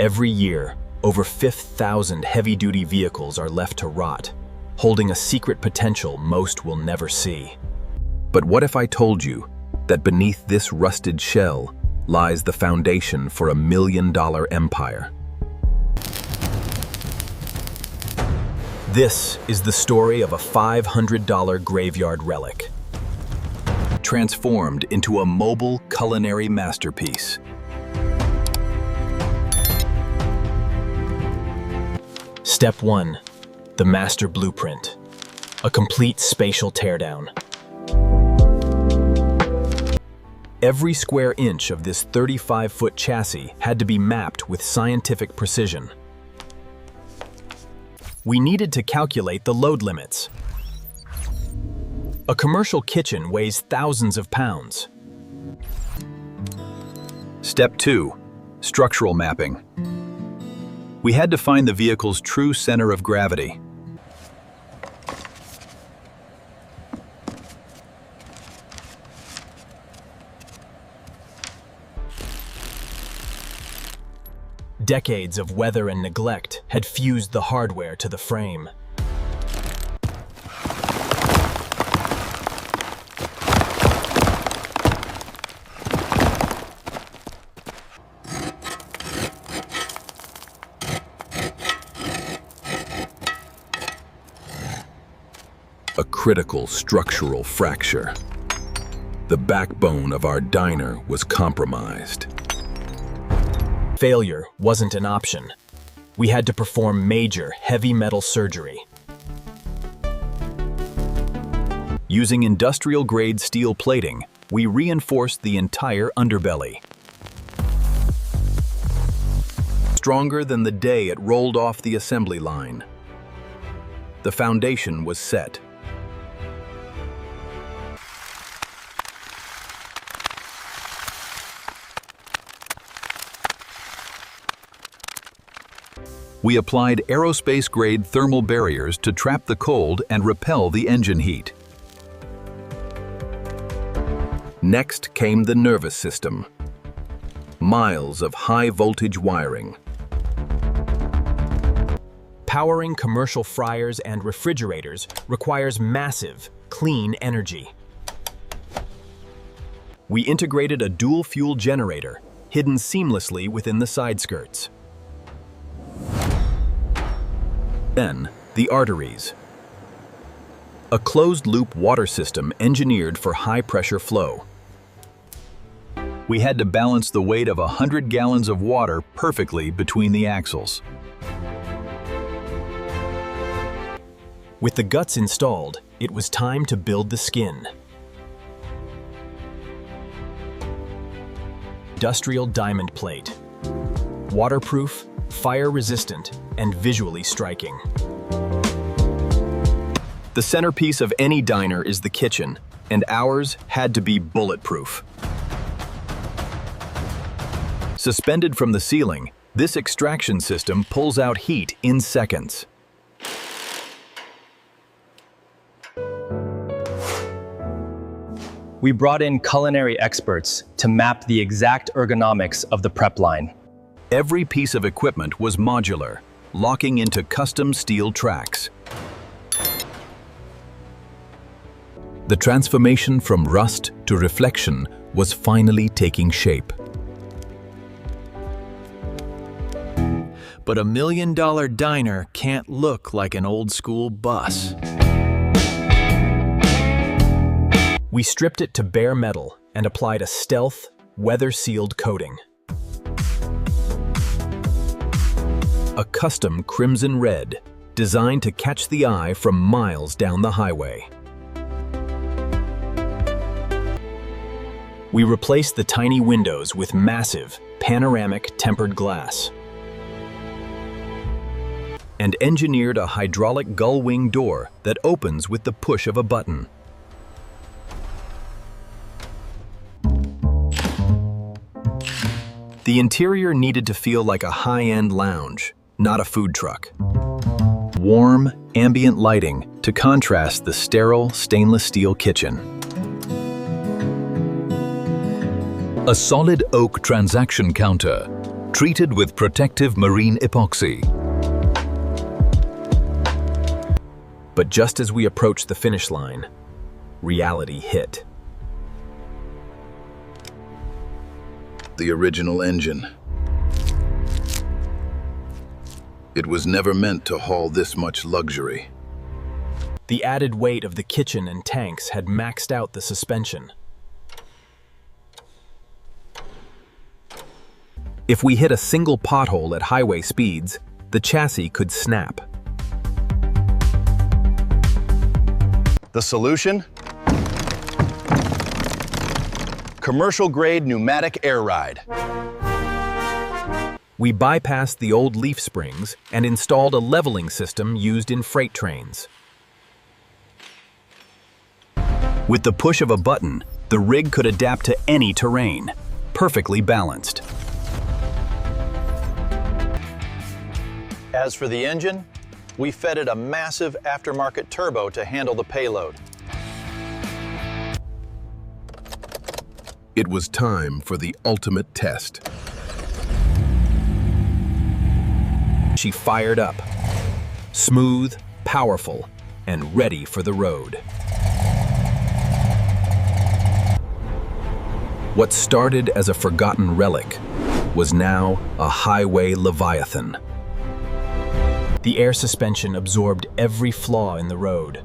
Every year, over 5,000 heavy-duty vehicles are left to rot, holding a secret potential most will never see. But what if I told you that beneath this rusted shell lies the foundation for $1 million empire? This is the story of a $500 graveyard relic, transformed into a mobile culinary masterpiece. Step 1. The master blueprint. A complete spatial teardown. Every square inch of this 35-foot chassis had to be mapped with scientific precision. We needed to calculate the load limits. A commercial kitchen weighs thousands of pounds. Step 2. Structural mapping. We had to find the vehicle's true center of gravity. Decades of weather and neglect had fused the hardware to the frame. A critical structural fracture. The backbone of our diner was compromised. Failure wasn't an option. We had to perform major heavy metal surgery. Using industrial-grade steel plating, we reinforced the entire underbelly. Stronger than the day it rolled off the assembly line. The foundation was set. We applied aerospace-grade thermal barriers to trap the cold and repel the engine heat. Next came the nervous system. Miles of high-voltage wiring. Powering commercial fryers and refrigerators requires massive, clean energy. We integrated a dual-fuel generator, hidden seamlessly within the side skirts. Then, the arteries. A closed-loop water system engineered for high-pressure flow. We had to balance the weight of 100 gallons of water perfectly between the axles. With the guts installed, it was time to build the skin. Industrial diamond plate. Waterproof, fire-resistant, and visually striking. The centerpiece of any diner is the kitchen, and ours had to be bulletproof. Suspended from the ceiling, this extraction system pulls out heat in seconds. We brought in culinary experts to map the exact ergonomics of the prep line. Every piece of equipment was modular, locking into custom steel tracks. The transformation from rust to reflection was finally taking shape. But $1 million diner can't look like an old-school bus. We stripped it to bare metal and applied a stealth, weather-sealed coating. A custom crimson red, designed to catch the eye from miles down the highway. We replaced the tiny windows with massive, panoramic tempered glass, and engineered a hydraulic gull-wing door that opens with the push of a button. The interior needed to feel like a high-end lounge, not a food truck. Warm, ambient lighting to contrast the sterile stainless steel kitchen. A solid oak transaction counter, treated with protective marine epoxy. But just as we approached the finish line, reality hit. The original engine. It was never meant to haul this much luxury. The added weight of the kitchen and tanks had maxed out the suspension. If we hit a single pothole at highway speeds, the chassis could snap. The solution? Commercial-grade pneumatic air ride. We bypassed the old leaf springs and installed a leveling system used in freight trains. With the push of a button, the rig could adapt to any terrain, perfectly balanced. As for the engine, we fed it a massive aftermarket turbo to handle the payload. It was time for the ultimate test. She fired up, smooth, powerful, and ready for the road. What started as a forgotten relic was now a highway leviathan. The air suspension absorbed every flaw in the road.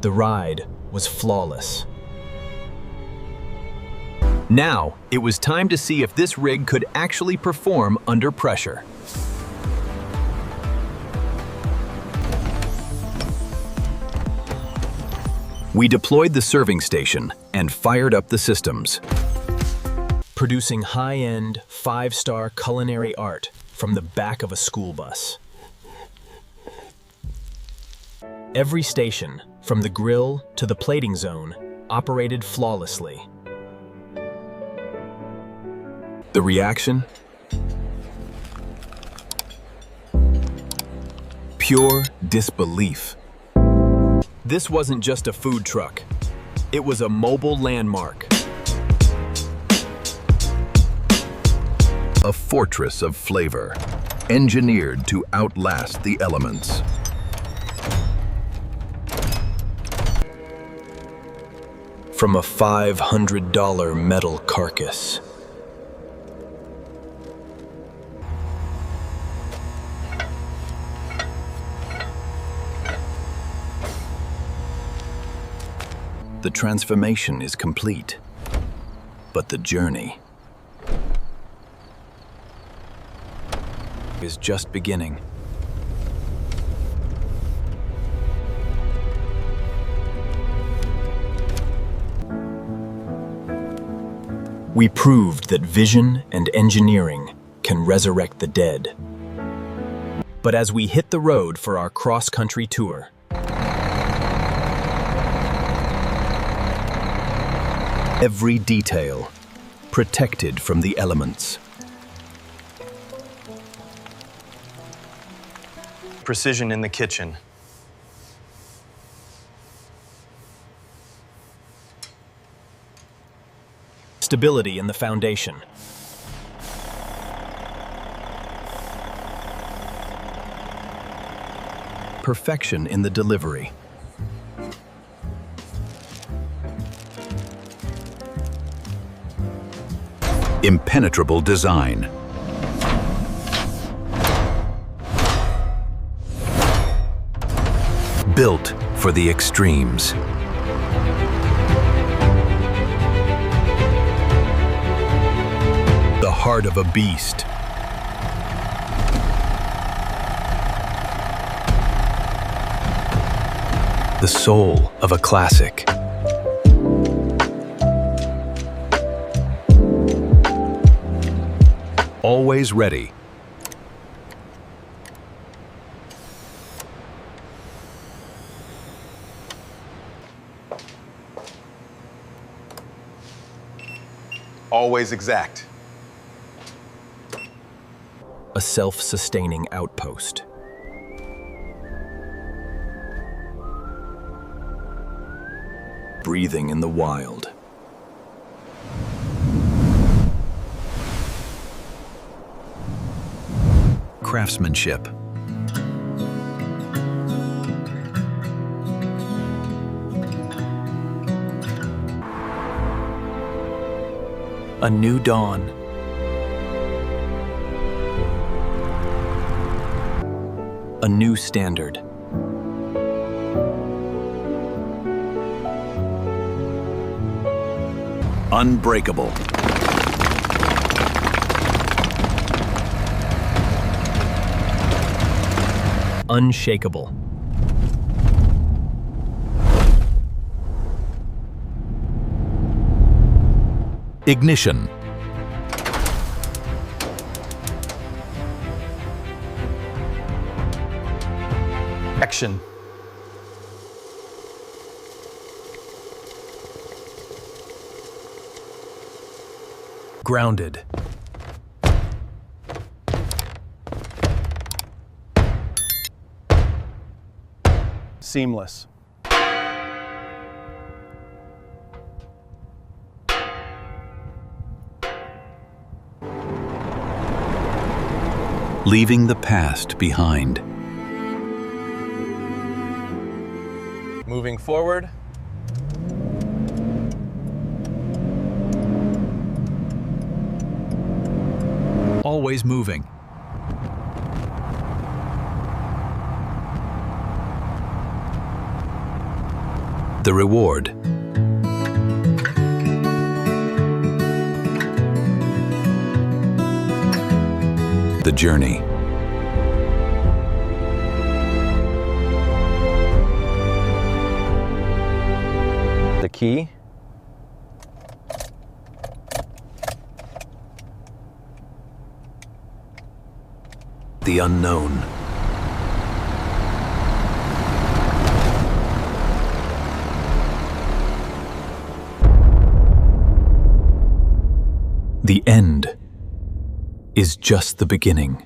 The ride was flawless. Now, it was time to see if this rig could actually perform under pressure. We deployed the serving station and fired up the systems, producing high-end, 5-star culinary art from the back of a school bus. Every station, from the grill to the plating zone, operated flawlessly. The reaction? Pure disbelief. This wasn't just a food truck. It was a mobile landmark. A fortress of flavor, engineered to outlast the elements. From a $500 metal carcass. The transformation is complete, but the journey is just beginning. We proved that vision and engineering can resurrect the dead. But as we hit the road for our cross-country tour, every detail protected from the elements. Precision in the kitchen. Stability in the foundation. Perfection in the delivery. Impenetrable design. Built for the extremes. The heart of a beast. The soul of a classic. Always ready. Always exact. A self-sustaining outpost. Breathing in the wild. craftsmanship. A new dawn. A new standard. Unbreakable. Unshakable. Ignition. Action. Grounded. Seamless. Leaving the past behind. Moving forward. Always moving. The reward. The journey. The key. The unknown. The end is just the beginning.